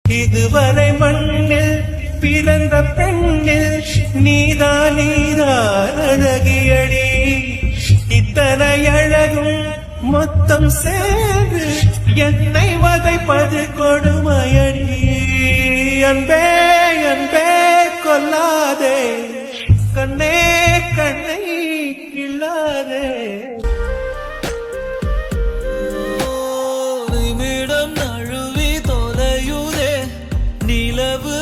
இதுவரை மண்ணில் பிறந்த பெண்ணில் நீதான் அழகியடி. இத்தனை அழகும் மொத்தம் சேர்ந்து என்னை வதைப்பது கொடுமையடி. அன்பே அன்பே கொல்லாதே, கண்ணே கண்ணை கிள்ளாதே. நிமிடம் நழுவி தொலையுதே நிலவு